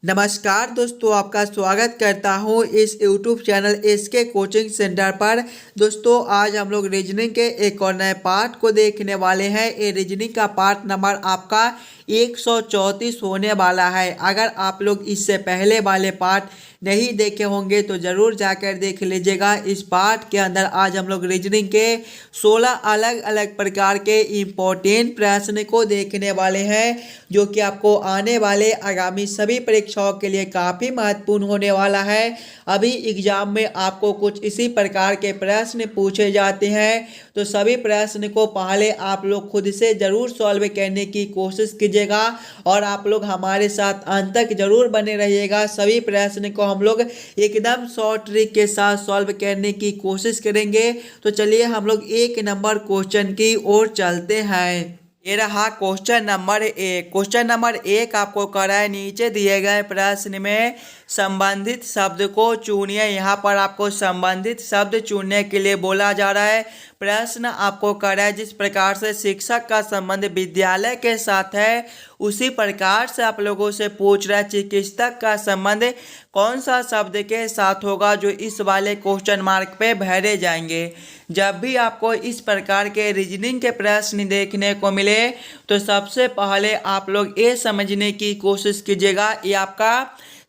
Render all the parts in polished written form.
नमस्कार दोस्तों, आपका स्वागत करता हूं इस YouTube channel SK coaching centre पर। दोस्तों, आज हम लोग रीजनिंग के एक और नए पार्ट को देखने वाले हैं। ये रीजनिंग का पार्ट नंबर आपका 134 होने वाला है। अगर आप लोग इससे पहले वाले पार्ट नहीं देखे होंगे तो ज़रूर जाकर देख लीजिएगा। इस पार्ट के अंदर आज हम लोग रीजनिंग के 16 अलग अलग प्रकार के इम्पोर्टेंट प्रश्न को देखने वाले हैं, जो कि आपको आने वाले आगामी सभी परीक्षाओं के लिए काफ़ी महत्वपूर्ण होने वाला है। अभी एग्जाम में आपको कुछ इसी प्रकार के प्रश्न पूछे जाते हैं, तो सभी प्रश्न को पहले आप लोग खुद से ज़रूर सॉल्व करने की कोशिश कीजिएगा और आप लोग हमारे साथ अंत तक जरूर बने रहिएगा। सभी प्रश्न को हम लोग एकदम शॉर्ट ट्रिक के साथ सॉल्व करने की कोशिश करेंगे। तो चलिए हम लोग एक नंबर क्वेश्चन की ओर चलते हैं। ये रहा क्वेश्चन नंबर 1। क्वेश्चन नंबर 1 आपको करा है, नीचे दिए गए प्रश्न में संबंधित शब्द को चुनिए। यहाँ पर आपको संबंधित शब्द चुनने के लिए बोला जा रहा है। प्रश्न आपको करा है, जिस प्रकार से शिक्षक का संबंध विद्यालय के साथ है उसी प्रकार से आप लोगों से पूछ रहा है चिकित्सक का संबंध कौन सा शब्द के साथ होगा, जो इस वाले क्वेश्चन मार्क पे भरे जाएंगे। जब भी आपको इस प्रकार के रीजनिंग के प्रश्न देखने को मिले तो सबसे पहले आप लोग ये समझने की कोशिश कीजिएगा ये आपका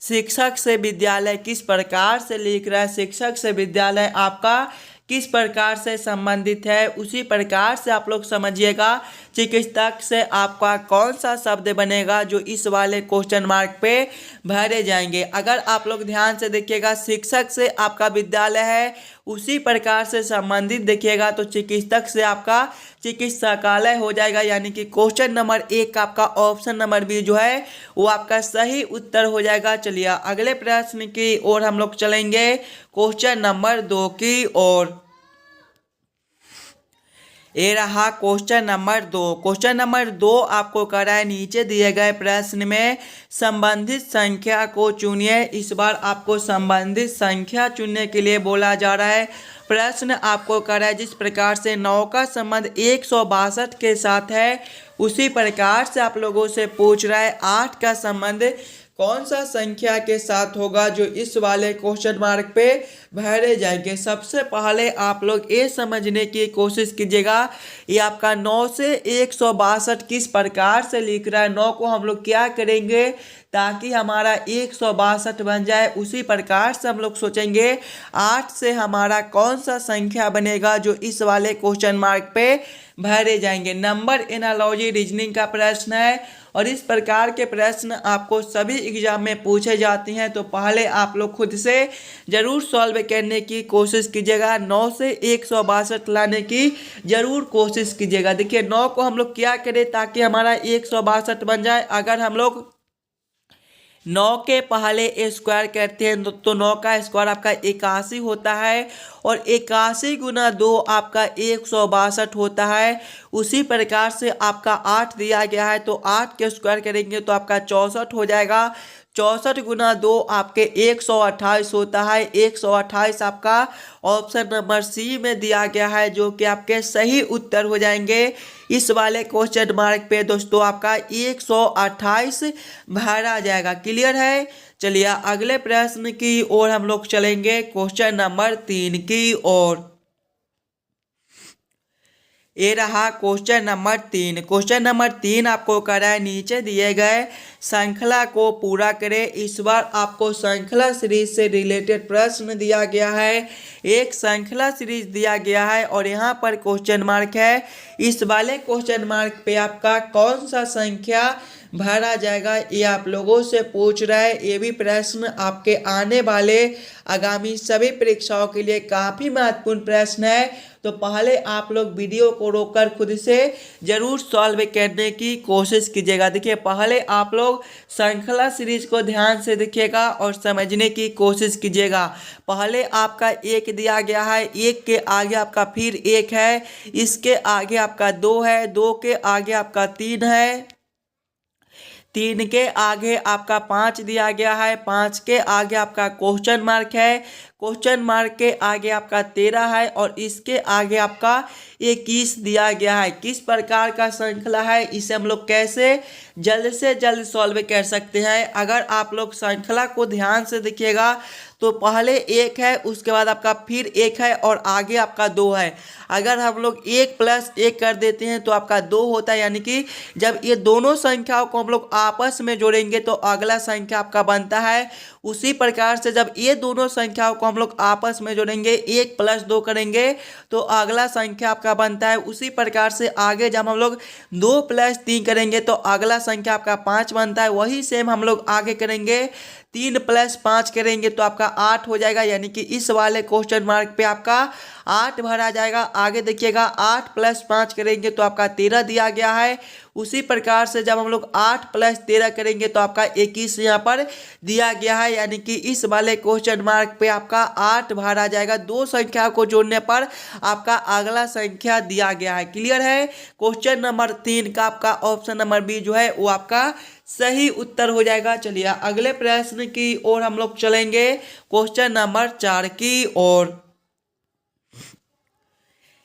शिक्षक से विद्यालय किस प्रकार से लिख रहा है, शिक्षक से विद्यालय आपका किस प्रकार से संबंधित है, उसी प्रकार से आप लोग समझिएगा चिकित्सक से आपका कौन सा शब्द बनेगा जो इस वाले क्वेश्चन मार्क पे भरे जाएंगे। अगर आप लोग ध्यान से देखिएगा, शिक्षक से आपका विद्यालय है उसी प्रकार से संबंधित देखिएगा तो चिकित्सक से आपका चिकित्सालय हो जाएगा, यानी कि क्वेश्चन नंबर 1 का आपका ऑप्शन नंबर बी जो है वो आपका सही उत्तर हो जाएगा। चलिए अगले प्रश्न की ओर हम लोग चलेंगे, क्वेश्चन नंबर 2 की ओर। ये रहा क्वेश्चन नंबर 2। क्वेश्चन नंबर 2 आपको करा है, नीचे दिए गए प्रश्न में संबंधित संख्या को चुनिए। इस बार आपको संबंधित संख्या चुनने के लिए बोला जा रहा है। प्रश्न आपको करा है, जिस प्रकार से 9 का संबंध 162 के साथ है उसी प्रकार से आप लोगों से पूछ रहा है 8 का संबंध कौन सा संख्या के साथ होगा, जो इस वाले क्वेश्चन मार्क पे भरे जाएंगे। सबसे पहले आप लोग ये समझने की कोशिश कीजिएगा ये आपका 9 से 162 किस प्रकार से लिख रहा है। 9 को हम लोग क्या करेंगे ताकि हमारा 162 बन जाए, उसी प्रकार से हम लोग सोचेंगे 8 से हमारा कौन सा संख्या बनेगा जो इस वाले क्वेश्चन मार्क पे भरे जाएंगे। नंबर एनालॉजी रीजनिंग का प्रश्न है और इस प्रकार के प्रश्न आपको सभी एग्जाम में पूछे जाते हैं, तो पहले आप लोग खुद से ज़रूर सॉल्व करने की कोशिश कीजिएगा। 9 से 162 लाने की ज़रूर कोशिश कीजिएगा। देखिए 9 को हम लोग क्या करें ताकि हमारा 162 बन जाए। अगर हम लोग 9 के पहले स्क्वायर करते हैं तो 9 का स्क्वायर आपका 81 होता है और 81 गुना 2 आपका 162 होता है। उसी प्रकार से आपका 8 दिया गया है तो 8 के स्क्वायर करेंगे तो आपका 64 हो जाएगा। 64 गुना 2 आपके 128 होता है। 128 आपका ऑप्शन नंबर सी में दिया गया है, जो कि आपके सही उत्तर हो जाएंगे। इस वाले क्वेश्चन मार्क पे दोस्तों आपका 128 भरा जाएगा। क्लियर है। चलिए अगले प्रश्न की ओर हम लोग चलेंगे, क्वेश्चन नंबर 3 की ओर। ये रहा क्वेश्चन नंबर 3। क्वेश्चन नंबर 3 आपको करा है, नीचे दिए गए श्रृंखला को पूरा करें। इस बार आपको श्रृंखला सीरीज से रिलेटेड प्रश्न दिया गया है। एक श्रृंखला सीरीज दिया गया है और यहाँ पर क्वेश्चन मार्क है। इस वाले क्वेश्चन मार्क पे आपका कौन सा संख्या भरा जाएगा ये आप लोगों से पूछ रहा है। ये भी प्रश्न आपके आने वाले आगामी सभी परीक्षाओं के लिए काफ़ी महत्वपूर्ण प्रश्न है, तो पहले आप लोग वीडियो को रोककर खुद से ज़रूर सॉल्व करने की कोशिश कीजिएगा। देखिए पहले आप लोग श्रृंखला सीरीज को ध्यान से देखिएगा और समझने की कोशिश कीजिएगा। पहले आपका 1 दिया गया है, 1 के आगे आपका फिर 1 है, इसके आगे आपका 2 है, 2 के आगे आपका 3 है, 3 के आगे आपका 5 दिया गया है, 5 के आगे आपका क्वेश्चन मार्क है, क्वेश्चन मार्क के आगे आपका 13 है और इसके आगे आपका 21 दिया गया है। किस प्रकार का श्रृंखला है, इसे हम लोग कैसे जल्द से जल्द सॉल्व कर सकते हैं। अगर आप लोग श्रृंखला को ध्यान से देखिएगा तो पहले 1 है, उसके बाद आपका फिर 1 है और आगे आपका 2 है। अगर हम लोग 1 + 1 कर देते हैं तो आपका 2 होता है, यानी कि जब ये दोनों संख्याओं को हम लोग आपस में जोड़ेंगे तो अगला संख्या आपका बनता है। उसी प्रकार से जब ये दोनों संख्याओं को हम लोग आपस में जोड़ेंगे 1 + 2 करेंगे तो अगला संख्या आपका बनता है। उसी प्रकार से आगे जब हम लोग 2 + 3 करेंगे तो अगला संख्या आपका 5 बनता है। वही सेम हम लोग आगे करेंगे, 3 + 5 करेंगे तो आपका 8 हो जाएगा, यानी कि इस वाले क्वेश्चन मार्क पे आपका 8 भरा जाएगा। आगे देखिएगा 8 + 5 करेंगे तो आपका 13 दिया गया है। उसी प्रकार से जब हम लोग 8 + 13 करेंगे तो आपका 21 यहाँ पर दिया गया है, यानी कि इस वाले क्वेश्चन मार्क पे आपका 8 भरा जाएगा। दो संख्या को जोड़ने पर आपका अगला संख्या दिया गया है। क्लियर है। क्वेश्चन नंबर 3 का आपका ऑप्शन नंबर बी जो है वो आपका सही उत्तर हो जाएगा। चलिए अगले प्रश्न की ओर हम लोग चलेंगे, क्वेश्चन नंबर 4 की ओर।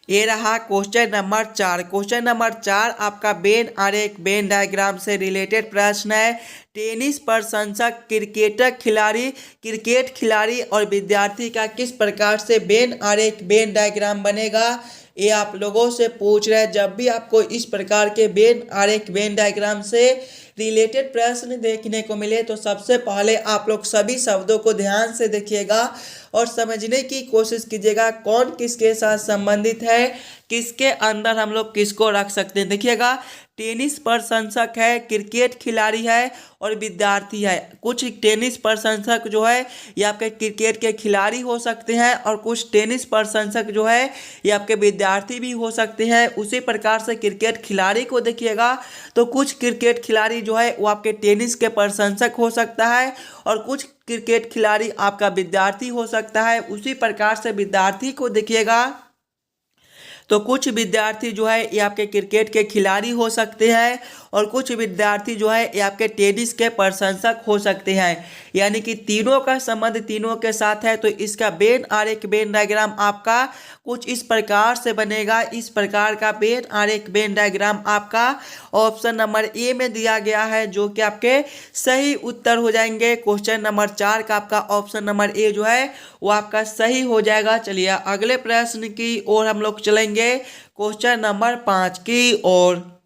ये रहा क्वेश्चन नंबर 4। क्वेश्चन नंबर 4 आपका वेन आरेख वेन डायग्राम से रिलेटेड प्रश्न है। टेनिस प्रशंसक क्रिकेट खिलाड़ी और विद्यार्थी का किस प्रकार से वेन आरेख वेन डायग्राम बनेगा, ये आप लोगों से पूछ रहे हैं। जब भी आपको इस प्रकार के वेन आरेख वेन डायग्राम से रिलेटेड प्रश्न देखने को मिले तो सबसे पहले आप लोग सभी शब्दों को ध्यान से देखिएगा और समझने की कोशिश कीजिएगा कौन किसके साथ संबंधित है, किसके अंदर हम लोग किसको रख सकते हैं। देखिएगा टेनिस प्रशंसक है, क्रिकेट खिलाड़ी है और विद्यार्थी है। कुछ टेनिस प्रशंसक जो है ये आपके क्रिकेट के खिलाड़ी हो सकते हैं और कुछ टेनिस प्रशंसक जो है ये आपके विद्यार्थी भी हो सकते हैं। उसी प्रकार से क्रिकेट खिलाड़ी को देखिएगा तो कुछ क्रिकेट खिलाड़ी जो है वो आपके टेनिस के प्रशंसक हो सकता है और कुछ क्रिकेट खिलाड़ी आपका विद्यार्थी हो सकता है। उसी प्रकार से विद्यार्थी को देखिएगा तो कुछ विद्यार्थी जो है ये आपके क्रिकेट के खिलाड़ी हो सकते हैं और कुछ विद्यार्थी जो है ये आपके टेनिस के प्रशंसक हो सकते हैं, यानी कि तीनों का संबंध तीनों के साथ है। तो इसका वेन आरेख वेन डायग्राम आपका कुछ इस प्रकार से बनेगा। इस प्रकार का वेन आरेख वेन डायग्राम आपका ऑप्शन नंबर ए में दिया गया है, जो कि आपके सही उत्तर हो जाएंगे। क्वेश्चन नंबर 4 का आपका ऑप्शन नंबर ए जो है वो आपका सही हो जाएगा। चलिए अगले प्रश्न की ओर हम लोग चलेंगे, क्वेश्चन नंबर 5 की ओर।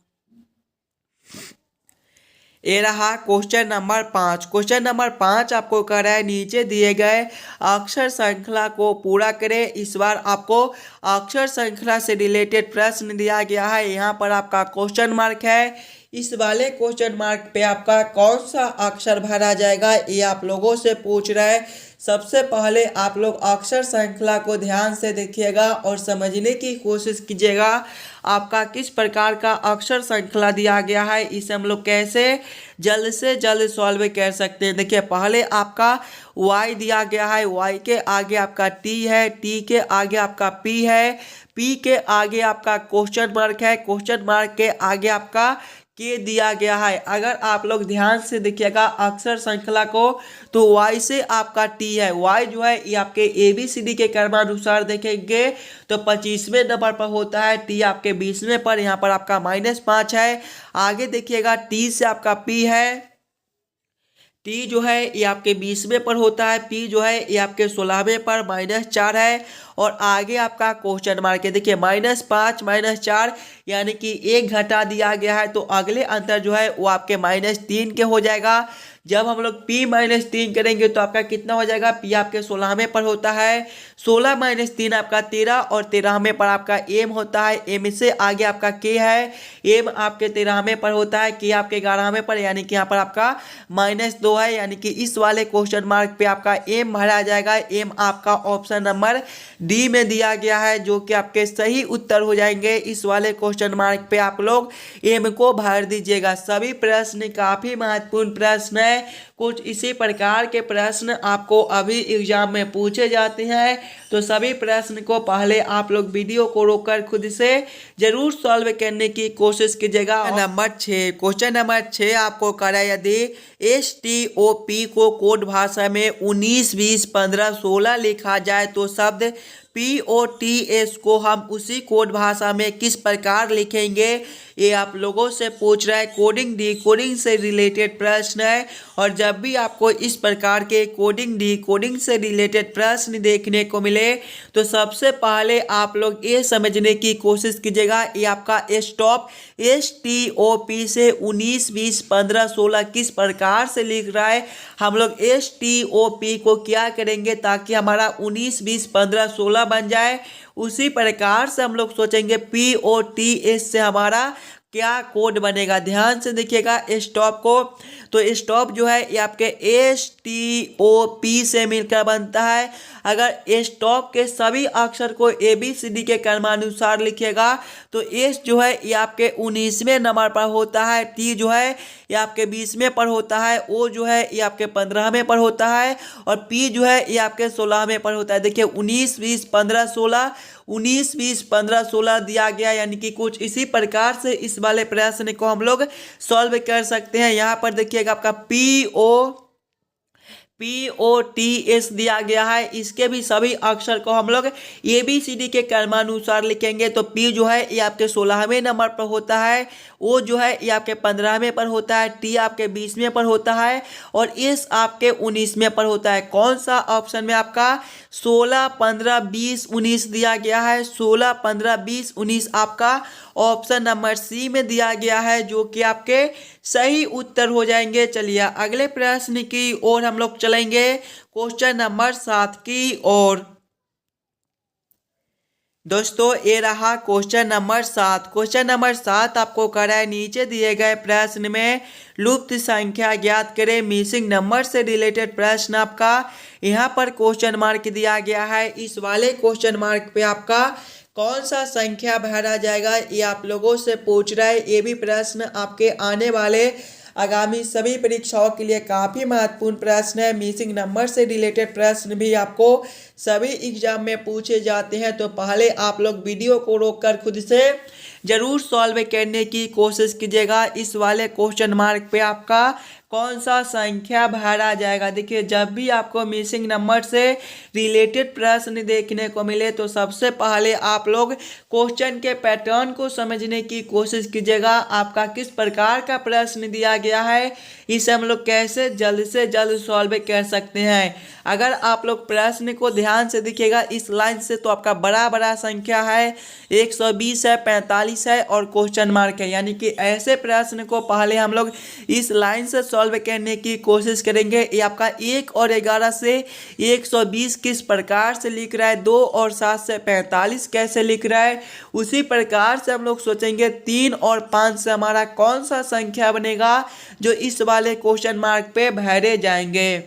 ये रहा क्वेश्चन नंबर 5। क्वेश्चन नंबर 5 आपको कह रहा है नीचे दिए गए अक्षर श्रृंखला को पूरा करें। इस बार आपको अक्षर श्रृंखला से रिलेटेड प्रश्न दिया गया है। यहाँ पर आपका क्वेश्चन मार्क है। इस वाले क्वेश्चन मार्क पे आपका कौन सा अक्षर भरा जाएगा, ये आप लोगों से पूछ रहा है। सबसे पहले आप लोग अक्षर श्रृंखला को ध्यान से देखिएगा और समझने की कोशिश कीजिएगा आपका किस प्रकार का अक्षर श्रृंखला दिया गया है, इसे हम लोग कैसे जल्द से जल्द सॉल्व कर सकते हैं। देखिए पहले आपका y दिया गया है, y के आगे आपका t है, t के आगे आपका p है, p के आगे आपका क्वेश्चन मार्क है, क्वेश्चन मार्क के आगे आपका के दिया गया है। अगर आप लोग ध्यान से देखिएगा अक्षर श्रृंखला को तो y से आपका t है, y जो है ये आपके ABCD के क्रमानुसार देखेंगे तो 25वें नंबर पर होता है, t आपके 20वें पर, यहाँ पर आपका -5 है। आगे देखिएगा t से आपका p है, t जो है ये आपके 20वें पर होता है, p जो है ये आपके 16वें पर -4 है और आगे आपका क्वेश्चन मार्क है। देखिए -5 -4 यानी कि 1 घटा दिया गया है, तो अगले अंतर जो है वो आपके -3 के हो जाएगा। जब हम लोग p -3 करेंगे तो आपका कितना हो जाएगा, p आपके 16वें पर होता है, 16 - 3 आपका 13 और 13वें पर आपका m होता है, m से आगे आपका k है, m आपके 13वें पर होता है, k आपके 11वें पर, यानी कि यहाँ पर आपका -2 है, यानी कि इस वाले क्वेश्चन मार्क पे आपका m भरा जाएगा। m आपका ऑप्शन नंबर डी में दिया गया है, जो कि आपके सही उत्तर हो जाएंगे। इस वाले क्वेश्चन मार्क पे आप लोग m को भर दीजिएगा। सभी प्रश्न काफी महत्वपूर्ण प्रश्न है, हैं। कुछ इसी प्रकार के प्रश्न आपको अभी एग्जाम में पूछे जाते हैं, तो सभी प्रश्न को पहले आप लोग वीडियो को रोककर खुद से जरूर सॉल्व करने की कोशिश कीजिएगा। क्वेश्चन नंबर 6 आपको करा, यदि STOP को कोड भाषा में 19, 20, 15, 16 लिखा जाए तो शब्द POTS को हम उसी कोड भाषा में किस प्रकार लिखेंगे, ये आप लोगों से पूछ रहा है। कोडिंग डिकोडिंग से रिलेटेड प्रश्न है, और जब भी आपको इस प्रकार के कोडिंग डिकोडिंग से रिलेटेड प्रश्न देखने को मिले तो सबसे पहले आप लोग ये समझने की कोशिश कीजिएगा ये आपका स्टॉप STOP से 19, 20, 15, 16 किस प्रकार से लिख रहा है। हम लोग STOP को क्या करेंगे ताकि हमारा 19, 20, 15, 16 बन जाए, उसी प्रकार से हम लोग सोचेंगे POTS से हमारा क्या कोड बनेगा। ध्यान से देखिएगा स्टॉप को, तो स्टॉप जो है ये आपके STOP से मिलकर बनता है। अगर स्टॉप के सभी अक्षर को ABCD के क्रमानुसार लिखिएगा तो S जो है ये आपके 19वें नंबर पर होता है, T जो है ये आपके 20वें पर होता है, O जो है ये आपके 15वें पर होता है, और P जो है ये आपके 16वें पर होता है। देखिए 19, 20, 15, 16, 19, 20, 15, 16 दिया गया, यानी कि कुछ इसी प्रकार से इस वाले प्रश्न को हम लोग सॉल्व कर सकते हैं। यहाँ पर देखिएगा आपका POTS दिया गया है, इसके भी सभी अक्षर को हम लोग ABCD के क्रमानुसार लिखेंगे। तो P जो है ये आपके 16वें नंबर पर होता है, O जो है ये आपके 15वें पर होता है, T आपके 20वें पर होता है, और S आपके 19वें पर होता है। कौन सा ऑप्शन में आपका 16, 15, 20, 19 दिया गया है। 16, 15, 20, 19 आपका ऑप्शन नंबर C में दिया गया है, जो कि आपके सही उत्तर हो जाएंगे। चलिए अगले प्रश्न की ओर हम लोग चलेंगे, क्वेश्चन नंबर 7 की ओर। दोस्तों ये रहा क्वेश्चन नंबर 7। क्वेश्चन नंबर 7 आपको करा है, नीचे दिए गए प्रश्न में लुप्त संख्या ज्ञात करें। मिसिंग नंबर से रिलेटेड प्रश्न आपका यहाँ पर क्वेश्चन मार्क दिया गया है। इस वाले क्वेश्चन मार्क पे आपका कौन सा संख्या भरा जाएगा ये आप लोगों से पूछ रहा है। ये भी प्रश्न आपके आने वाले आगामी सभी परीक्षाओं के लिए काफ़ी महत्वपूर्ण प्रश्न है। मिसिंग नंबर से रिलेटेड प्रश्न भी आपको सभी एग्जाम में पूछे जाते हैं, तो पहले आप लोग वीडियो को रोककर खुद से जरूर सॉल्व करने की कोशिश कीजिएगा। इस वाले क्वेश्चन मार्क पे आपका कौन सा संख्या भरा जाएगा। देखिए जब भी आपको मिसिंग नंबर से रिलेटेड प्रश्न देखने को मिले तो सबसे पहले आप लोग क्वेश्चन के पैटर्न को समझने की कोशिश कीजिएगा। आपका किस प्रकार का प्रश्न दिया गया है, इसे हम लोग कैसे जल्द से जल्द सॉल्व कर सकते हैं। अगर आप लोग प्रश्न को ध्यान से देखिएगा इस लाइन से, तो आपका बड़ा संख्या है 120 है, 45 है और क्वेश्चन मार्क है, यानी कि ऐसे प्रश्न को पहले हम लोग इस लाइन से सॉल्व करने की कोशिश करेंगे। ये आपका 1 और 11 से 120 किस प्रकार से लिख रहा है, 2 और 7 से 45 कैसे लिख रहा है, उसी प्रकार से हम लोग सोचेंगे 3 और 5 से हमारा कौन सा संख्या बनेगा जो इस वाले क्वेश्चन मार्क पे भरे जाएंगे।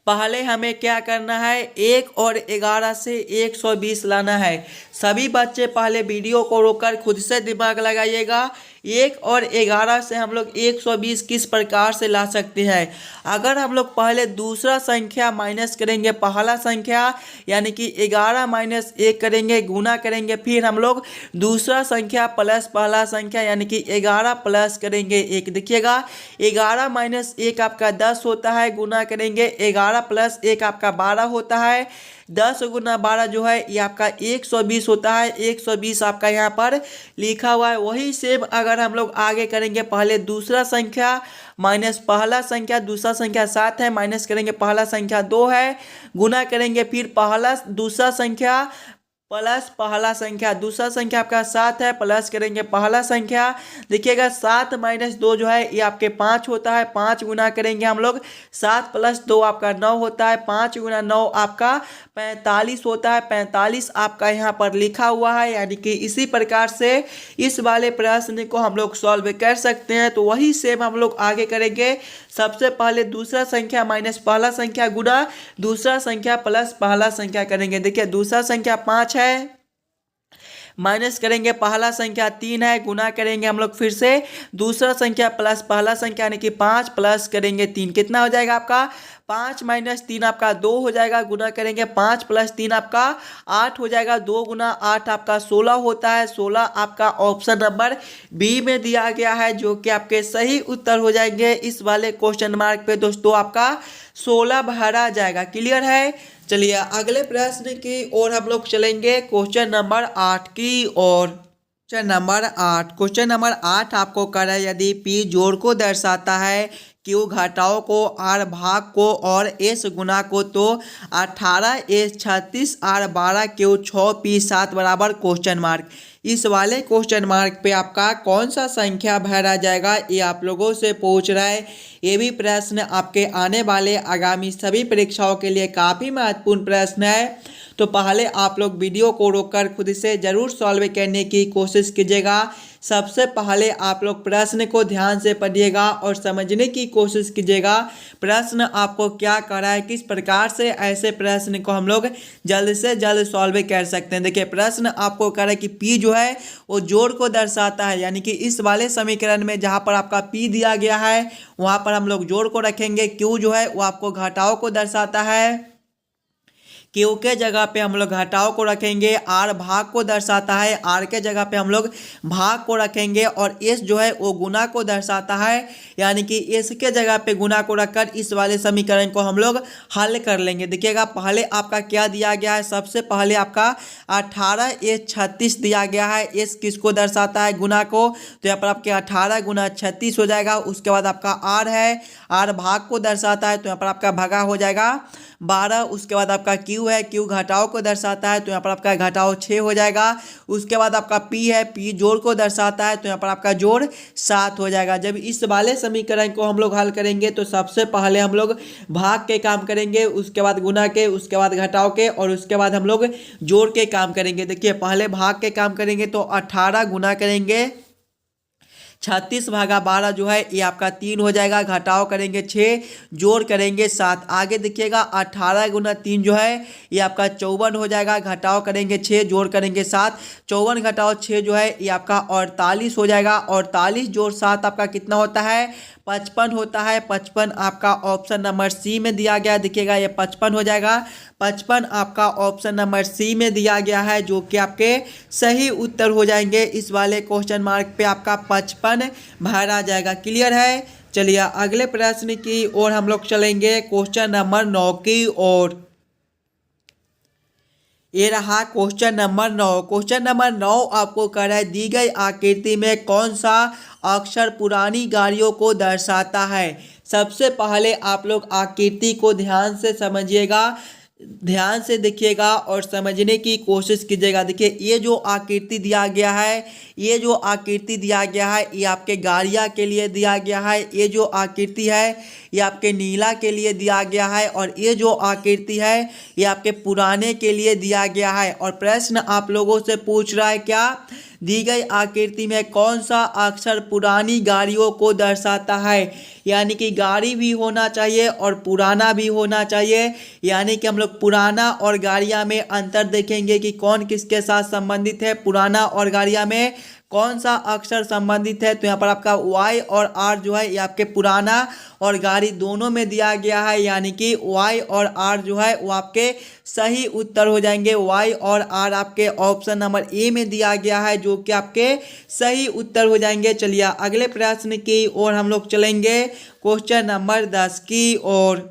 पहले हमें क्या करना है, 1 और 11 से 120 लाना है। सभी बच्चे पहले वीडियो को रोककर खुद से दिमाग लगाइएगा। 1 और 11 से हम लोग 120 किस प्रकार से ला सकते हैं। अगर हम लोग पहले दूसरा संख्या माइनस करेंगे पहला संख्या, यानी कि 11 माइनस 1 करेंगे, गुना करेंगे, फिर हम लोग दूसरा संख्या प्लस पहला संख्या यानी कि 11 प्लस करेंगे 1। देखिएगा 11 माइनस 1 आपका 10 होता है, गुना करेंगे 11 प्लस 1 आपका 12 होता है। 10 गुना 12 जो है ये आपका 120 होता है। 120 आपका यहाँ पर लिखा हुआ है। वही सेम अगर हम लोग आगे करेंगे, पहले दूसरा संख्या माइनस पहला संख्या, दूसरा संख्या 7 है, माइनस करेंगे पहला संख्या 2 है, गुना करेंगे फिर पहला दूसरा संख्या प्लस पहला संख्या, दूसरा संख्या आपका 7 है, प्लस करेंगे पहला संख्या। देखिएगा 7 माइनस 2 जो है ये आपके 5 होता है। 5 गुना करेंगे हम लोग, 7 प्लस 2 आपका 9 होता है। 5 गुना 9 आपका 45 होता है। 45 आपका यहाँ पर लिखा हुआ है, यानी कि इसी प्रकार से इस वाले प्रश्न को हम लोग सॉल्व कर सकते हैं। तो वही सेम हम लोग आगे करेंगे। सबसे पहले दूसरा संख्या माइनस पहला संख्या गुना दूसरा संख्या प्लस पहला संख्या करेंगे। देखिए दूसरा संख्या 5 है, माइनस करेंगे, पहला संख्या 3 है, गुना करेंगे हम लोग फिर से दूसरा संख्या प्लस पहला संख्या यानी कि 5 प्लस करेंगे 3, कितना हो जाएगा आपका 5 - 3 आपका 2 हो जाएगा, गुना करेंगे 5 + 3 आपका 8 हो जाएगा, 2 × 8 आपका 16 होता है, 16 आपका ऑप्शन नंबर बी में दिया गया है जो कि आपके सही उत्तर हो जाएंगे। इस वाले क्वेश्चन मार्क पे दोस्तों आपका 16 भरा जाएगा। क्लियर है। चलिए अगले प्रश्न की ओर हम लोग चलेंगे, क्वेश्चन नंबर 8 की ओर। क्वेश्चन नंबर 8 आपको कर है, यदि पी जोड़ को दर्शाता है, क्यू घटाओ को, आर भाग को और एस गुना को, तो 18 एस 36 आर 12 क्यू 6 पी 7 बराबर क्वेश्चन मार्क। इस वाले क्वेश्चन मार्क पे आपका कौन सा संख्या भरा जाएगा ये आप लोगों से पूछ रहा है। ये भी प्रश्न आपके आने वाले आगामी सभी परीक्षाओं के लिए काफ़ी महत्वपूर्ण प्रश्न है। तो पहले आप लोग वीडियो को रोककर खुद से ज़रूर सॉल्व करने की कोशिश कीजिएगा। सबसे पहले आप लोग प्रश्न को ध्यान से पढ़िएगा और समझने की कोशिश कीजिएगा प्रश्न आपको क्या कर रहा है, किस प्रकार से ऐसे प्रश्न को हम लोग जल्द से जल्द सॉल्व कर सकते हैं। देखिए प्रश्न आपको कर रहा है कि पी जो है वो जोड़ को दर्शाता है, यानी कि इस वाले समीकरण में जहाँ पर आपका पी दिया गया है वहाँ पर हम लोग जोड़ को रखेंगे। क्यू जो है वो आपको घटाव को दर्शाता है, क्यू के जगह पे हम लोग घटाव को रखेंगे। आर भाग को दर्शाता है, आर के जगह पे हम लोग भाग को रखेंगे। और एस जो है वो गुना को दर्शाता है, यानी कि एस के जगह पे गुना को रखकर इस वाले समीकरण को हम लोग हल कर लेंगे। देखिएगा पहले आपका क्या दिया गया है, सबसे पहले आपका 18 एस 36 दिया गया है। एस किसको दर्शाता है, गुना को, तो यहाँ पर आपके 18 × 36 हो जाएगा। उसके बाद आपका आर है, आर भाग को दर्शाता है, तो यहाँ पर आपका भगा हो जाएगा 12। उसके बाद आपका क्यू है, क्यू घटाव को दर्शाता है, तो यहाँ पर आपका घटाव 6 हो जाएगा। उसके बाद आपका पी है, पी जोड़ को दर्शाता है, तो यहाँ पर आपका जोड़ 7 हो जाएगा। जब इस वाले समीकरण को हम लोग हल करेंगे तो सबसे पहले हम लोग भाग के काम करेंगे, उसके बाद गुना के, उसके बाद घटाव के और उसके बाद हम लोग जोड़ के काम करेंगे। देखिए पहले भाग के काम करेंगे तो 18 गुना करेंगे 36 भागा 12 जो है ये आपका 3 हो जाएगा, घटाव करेंगे 6, जोड़ करेंगे 7। आगे देखिएगा 18 × 3 जो है ये आपका 54 हो जाएगा, घटाव करेंगे 6, जोड़ करेंगे 7। 54 घटाव 6 जो है ये आपका 48 हो जाएगा। 48 जोड़ 7 आपका कितना होता है, 55 होता है। 55 आपका ऑप्शन नंबर सी में दिया गया, देखिएगा ये 55 हो जाएगा। 55 आपका ऑप्शन नंबर सी में दिया गया है जो कि आपके सही उत्तर हो जाएंगे। इस वाले क्वेश्चन मार्क पे आपका 55 भरा जाएगा। क्लियर है। चलिए अगले प्रश्न की ओर हम लोग चलेंगे, क्वेश्चन नंबर 9 की ओर। ये रहा क्वेश्चन नंबर 9। क्वेश्चन नंबर 9 आपको कर रहा है, दी गई आकृति में कौन सा अक्षर पुरानी गाड़ियों को दर्शाता है। सबसे पहले आप लोग आकृति को ध्यान से समझिएगा, ध्यान से देखिएगा और समझने की कोशिश कीजिएगा। देखिए ये जो आकृति दिया गया है, ये जो आकृति दिया गया है ये आपके गाड़िया के लिए दिया गया है। ये जो आकृति है ये आपके नीला के लिए दिया गया है और ये जो आकृति है ये आपके पुराने के लिए दिया गया है। और प्रश्न आप लोगों से पूछ रहा है क्या, दी गई आकृति में कौन सा अक्षर पुरानी गाड़ियों को दर्शाता है। यानी कि गाड़ी भी होना चाहिए और पुराना भी होना चाहिए, यानी कि हम लोग पुराना और गाड़िया में अंतर देखेंगे कि कौन किसके साथ संबंधित है। पुराना और गाड़िया में कौन सा अक्षर संबंधित है, तो यहाँ पर आपका वाई और आर जो है ये आपके पुराना और गाड़ी दोनों में दिया गया है, यानी कि वाई और आर जो है वो आपके सही उत्तर हो जाएंगे। वाई और आर आपके ऑप्शन नंबर ए में दिया गया है जो कि आपके सही उत्तर हो जाएंगे। चलिए अगले प्रश्न की ओर हम लोग चलेंगे, क्वेश्चन नंबर 10 की ओर।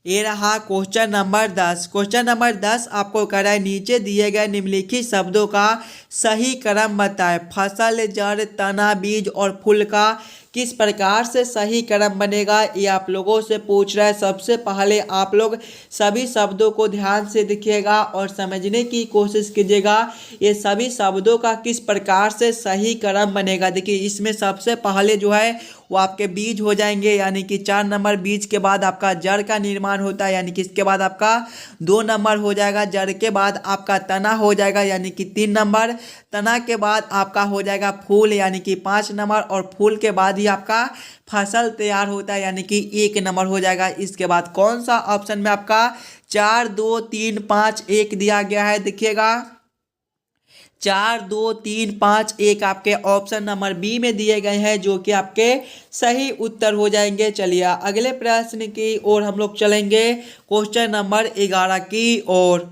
ये रहा क्वेश्चन नंबर 10। क्वेश्चन नंबर 10 आपको कर रहा है, नीचे दिए गए निम्नलिखित शब्दों का सही क्रम बताएं। फसल, जड़, तना, बीज और फूल का किस प्रकार से सही क्रम बनेगा, ये आप लोगों से पूछ रहा है। सबसे पहले आप लोग सभी शब्दों को ध्यान से देखिएगा और समझने की कोशिश कीजिएगा ये सभी शब्दों का किस प्रकार से सही क्रम बनेगा। देखिए इसमें सबसे पहले जो है वो आपके बीज हो जाएंगे, यानी कि 4 नंबर। बीज के बाद आपका जड़ का निर्माण होता है, यानी कि इसके बाद आपका 2 नंबर हो जाएगा। जड़ के बाद आपका तना हो जाएगा, यानी कि 3 नंबर। तना के बाद आपका हो जाएगा फूल, यानी कि 5 नंबर। और फूल के बाद ही आपका फसल तैयार होता है, यानी कि 1 नंबर हो जाएगा। इसके बाद कौन सा ऑप्शन में आपका 4 2 3 5 1 दिया गया है, देखिएगा 4 2 3 5 1 आपके ऑप्शन नंबर बी में दिए गए हैं, जो कि आपके सही उत्तर हो जाएंगे। चलिए अगले प्रश्न की ओर हम लोग चलेंगे, क्वेश्चन नंबर 11 की ओर।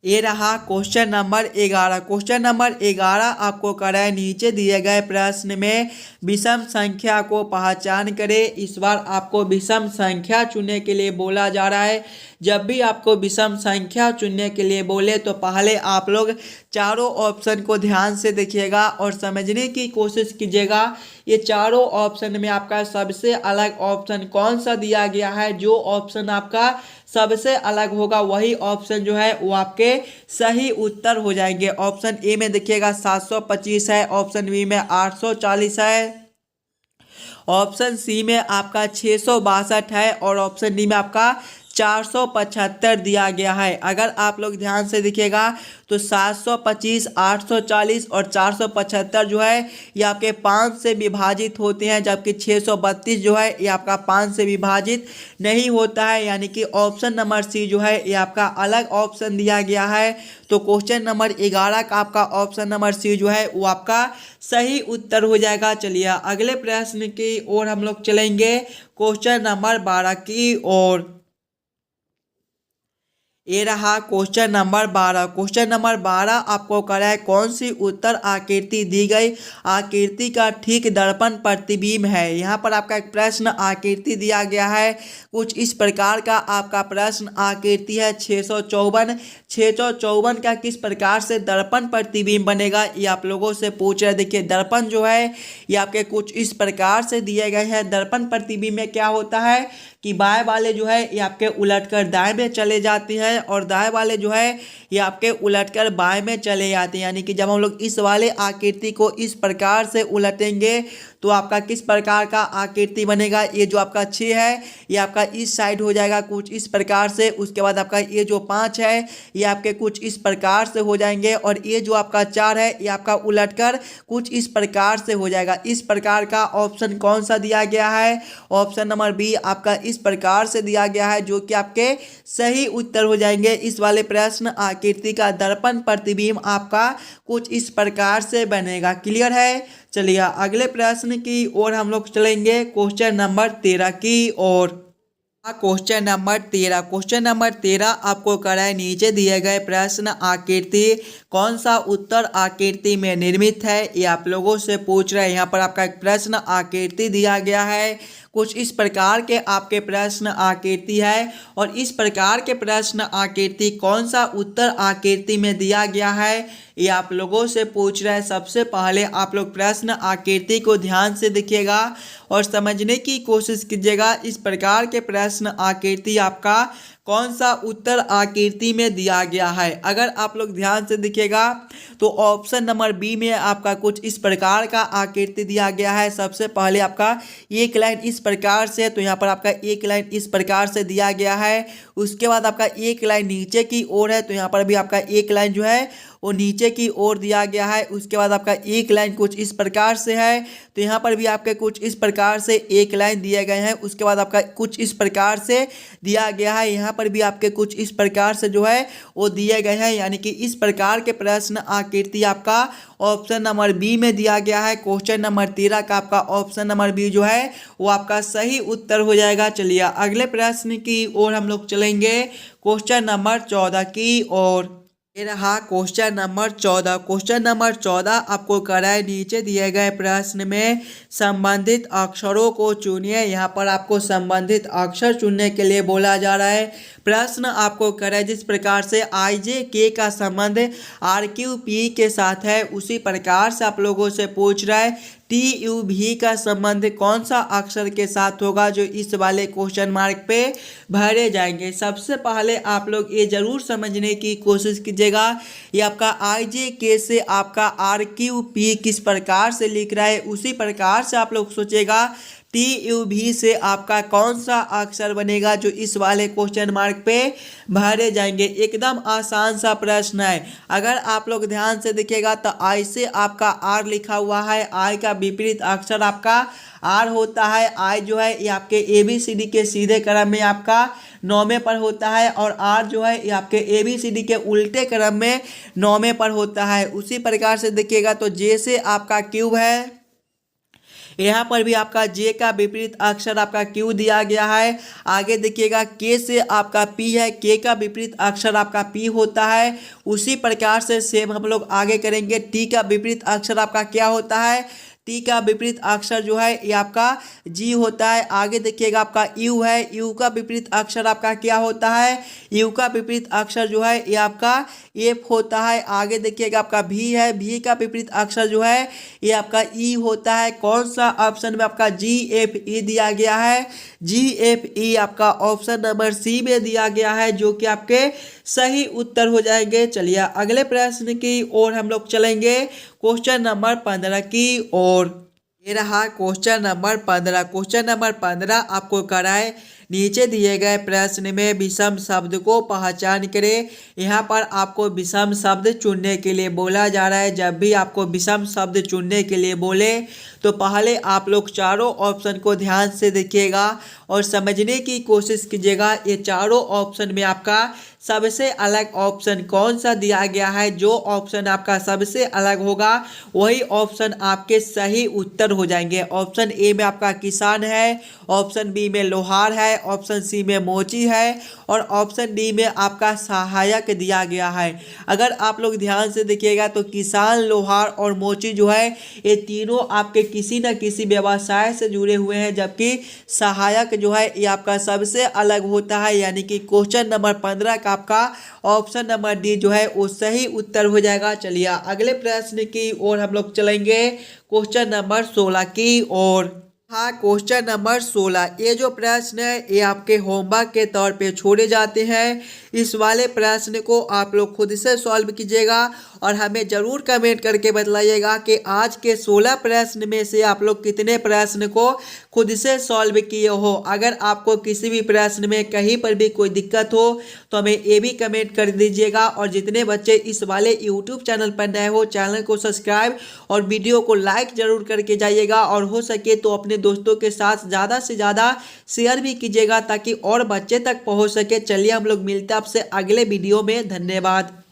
ये रहा क्वेश्चन नंबर 11। क्वेश्चन नंबर 11 आपको करा है, नीचे दिए गए प्रश्न में विषम संख्या को पहचान करें। इस बार आपको विषम संख्या चुनने के लिए बोला जा रहा है। जब भी आपको विषम संख्या चुनने के लिए बोले तो पहले आप लोग चारों ऑप्शन को ध्यान से देखिएगा और समझने की कोशिश कीजिएगा। ये चारों ऑप्शन में आपका सबसे अलग ऑप्शन कौन सा दिया गया है। जो ऑप्शन आपका सबसे अलग होगा वही ऑप्शन जो है वो आपके सही उत्तर हो जाएंगे। ऑप्शन ए में देखिएगा 725 है, ऑप्शन बी में 840 है, ऑप्शन सी में आपका 662 है और ऑप्शन डी में आपका 475 दिया गया है। अगर आप लोग ध्यान से देखिएगा तो 725, 840 और 475 जो है ये आपके 5 से विभाजित होते हैं, जबकि 632 जो है ये आपका 5 से विभाजित नहीं होता है। यानी कि ऑप्शन नंबर सी जो है ये आपका अलग ऑप्शन दिया गया है। तो क्वेश्चन नंबर 11 का आपका ऑप्शन नंबर सी जो है वो आपका सही उत्तर हो जाएगा। चलिए अगले प्रश्न की ओर हम लोग चलेंगे, क्वेश्चन नंबर 12 की ओर। ये रहा क्वेश्चन नंबर 12। क्वेश्चन नंबर 12 आपको करा है, कौन सी उत्तर आकृति दी गई आकृति का ठीक दर्पण प्रतिबिंब है। यहाँ पर आपका एक प्रश्न आकृति दिया गया है, कुछ इस प्रकार का आपका प्रश्न आकृति है 654। 654 का किस प्रकार से दर्पण प्रतिबिंब बनेगा ये आप लोगों से पूछ रहे। देखिए दर्पण जो है ये आपके कुछ इस प्रकार से दिए गए हैं। दर्पण प्रतिबिंब में क्या होता है कि बाएं वाले जो है ये आपके उलटकर दाएं में चले जाते हैं और दाएं वाले जो है ये आपके उलटकर बाएं में चले जाते हैं। यानी कि जब हम लोग इस वाले आकृति को इस प्रकार से उलटेंगे तो आपका किस प्रकार का आकृति बनेगा। ये जो आपका 6 है ये आपका इस साइड हो जाएगा कुछ इस प्रकार से। उसके बाद आपका ये जो 5 है ये आपके कुछ इस प्रकार से हो जाएंगे और ये जो आपका 4 है ये आपका उलटकर कुछ इस प्रकार से हो जाएगा। इस प्रकार का ऑप्शन कौन सा दिया गया है, ऑप्शन नंबर बी आपका इस प्रकार से दिया गया है, जो कि आपके सही उत्तर हो जाएंगे। इस वाले प्रश्न आकृति का दर्पण प्रतिबिंब आपका कुछ इस प्रकार से बनेगा। क्लियर है। चलिए अगले प्रश्न की ओर हम लोग चलेंगे, क्वेश्चन नंबर 13 की ओर। Question number 13। क्वेश्चन नंबर 13 आपको करा है, नीचे दिए गए प्रश्न आकृति कौन सा उत्तर आकृति में निर्मित है ये आप लोगों से पूछ रहे हैं। यहाँ पर आपका एक प्रश्न आकृति दिया गया है, कुछ इस प्रकार के आपके प्रश्न आकृति है और इस प्रकार के प्रश्न आकृति कौन सा उत्तर आकृति में दिया गया है ये आप लोगों से पूछ रहे हैं। सबसे पहले आप लोग प्रश्न आकृति को ध्यान से देखिएगा और समझने की कोशिश कीजिएगा। इस प्रकार के प्रश्न आकृति आपका कौन सा उत्तर आकृति में दिया गया है। अगर आप लोग ध्यान से देखिएगा तो ऑप्शन नंबर बी में आपका कुछ इस प्रकार का आकृति दिया गया है। सबसे पहले आपका एक लाइन इस प्रकार से, तो यहाँ पर आपका एक लाइन इस प्रकार से दिया गया है। उसके बाद आपका एक लाइन नीचे की ओर है, तो यहाँ पर भी आपका एक लाइन जो है वो नीचे की ओर दिया गया है। उसके बाद आपका एक लाइन कुछ इस प्रकार से है, तो यहाँ पर भी आपके कुछ इस प्रकार से एक लाइन दिए गए हैं। उसके बाद आपका कुछ इस प्रकार से दिया गया है, यहाँ पर भी आपके कुछ इस प्रकार से जो है वो दिए गए हैं। यानी कि इस प्रकार के प्रश्न आकृति आपका ऑप्शन नंबर बी में दिया गया है। क्वेश्चन नंबर 13 का आपका ऑप्शन नंबर बी जो है वो आपका सही उत्तर हो जाएगा। चलिए अगले प्रश्न की ओर हम लोग चलेंगे, क्वेश्चन नंबर 14 की ओर। ये रहा क्वेश्चन नंबर 14। क्वेश्चन नंबर 14 आपको करा है, नीचे दिए गए प्रश्न में संबंधित अक्षरों को चुनिए। यहाँ पर आपको संबंधित अक्षर चुनने के लिए बोला जा रहा है। प्रश्न आपको करा है, जिस प्रकार से आई जे के का संबंध आर क्यू पी के साथ है उसी प्रकार से आप लोगों से पूछ रहा है टी यू भी का संबंध कौन सा अक्षर के साथ होगा, जो इस वाले क्वेश्चन मार्क पे भरे जाएंगे। सबसे पहले आप लोग ये जरूर समझने की कोशिश कीजिएगा, ये आपका आई जे के से आपका आर क्यू पी किस प्रकार से लिख रहा है उसी प्रकार से आप लोग सोचेगा TUV से आपका कौन सा अक्षर बनेगा जो इस वाले क्वेश्चन मार्क पे भरे जाएंगे। एकदम आसान सा प्रश्न है। अगर आप लोग ध्यान से देखिएगा तो आई से आपका आर लिखा हुआ है। आई का विपरीत अक्षर आपका आर होता है। आई जो है ये आपके ABCD के सीधे क्रम में आपका 9वें पर होता है और आर जो है ये आपके ABCD के उल्टे क्रम में 9वें पर होता है। उसी प्रकार से देखिएगा तो जे से आपका क्यू है। यहाँ पर भी आपका जे का विपरीत अक्षर आपका क्यू दिया गया है। आगे देखिएगा के से आपका पी है। के का विपरीत अक्षर आपका पी होता है। उसी प्रकार से सेम हम लोग आगे करेंगे। टी का विपरीत अक्षर आपका क्या होता है। टी का विपरीत अक्षर जो है ये आपका जी होता है। आगे देखिएगा आपका यू है। यू का विपरीत अक्षर आपका क्या होता है। यू का विपरीत अक्षर जो है ये आपका एफ होता है। आगे देखिएगा आपका भी है। भी का विपरीत अक्षर जो है ये आपका ई होता है। कौन सा ऑप्शन में आपका GFE दिया गया है। GFE आपका ऑप्शन नंबर सी में दिया गया है जो कि आपके सही उत्तर हो जाएंगे। चलिए अगले प्रश्न की ओर हम लोग चलेंगे। क्वेश्चन नंबर 15 की ओर। ये रहा क्वेश्चन नंबर 15। क्वेश्चन नंबर 15 आपको कराए नीचे दिए गए प्रश्न में विषम शब्द को पहचान करें। यहाँ पर आपको विषम शब्द चुनने के लिए बोला जा रहा है। जब भी आपको विषम शब्द चुनने के लिए बोले तो पहले आप लोग चारों ऑप्शन को ध्यान से देखिएगा और समझने की कोशिश कीजिएगा। ये चारों ऑप्शन में आपका सबसे अलग ऑप्शन कौन सा दिया गया है। जो ऑप्शन आपका सबसे अलग होगा वही ऑप्शन आपके सही उत्तर हो जाएंगे। ऑप्शन ए में आपका किसान है, ऑप्शन बी में लोहार है, ऑप्शन सी में मोची है और ऑप्शन डी में आपका सहायक दिया गया है। अगर आप लोग ध्यान से देखिएगा तो किसान, लोहार और मोची जो है ये तीनों आपके किसी न किसी व्यवसाय से जुड़े हुए हैं, जबकि सहायक जो है ये आपका सबसे अलग होता है। यानी कि क्वेश्चन नंबर 15 का आपका ऑप्शन नंबर डी जो है वो सही उत्तर हो जाएगा। चलिए अगले प्रश्न की ओर हम लोग चलेंगे। क्वेश्चन नंबर 16 की ओर। हाँ, क्वेश्चन नंबर 16 ये जो प्रश्न है ये आपके होमवर्क के तौर पे छोड़े जाते हैं। इस वाले प्रश्न को आप लोग खुद से सॉल्व कीजिएगा और हमें ज़रूर कमेंट करके बताइएगा कि आज के 16 प्रश्न में से आप लोग कितने प्रश्न को खुद से सॉल्व किए हो। अगर आपको किसी भी प्रश्न में कहीं पर भी कोई दिक्कत हो तो हमें ये भी कमेंट कर दीजिएगा। और जितने बच्चे इस वाले यूट्यूब चैनल पर नए हो चैनल को सब्सक्राइब और वीडियो को लाइक ज़रूर करके जाइएगा और हो सके तो अपने दोस्तों के साथ ज़्यादा से ज़्यादा शेयर भी कीजिएगा ताकि और बच्चे तक पहुँच सके। चलिए हम लोग मिलते हैं आपसे अगले वीडियो में। धन्यवाद।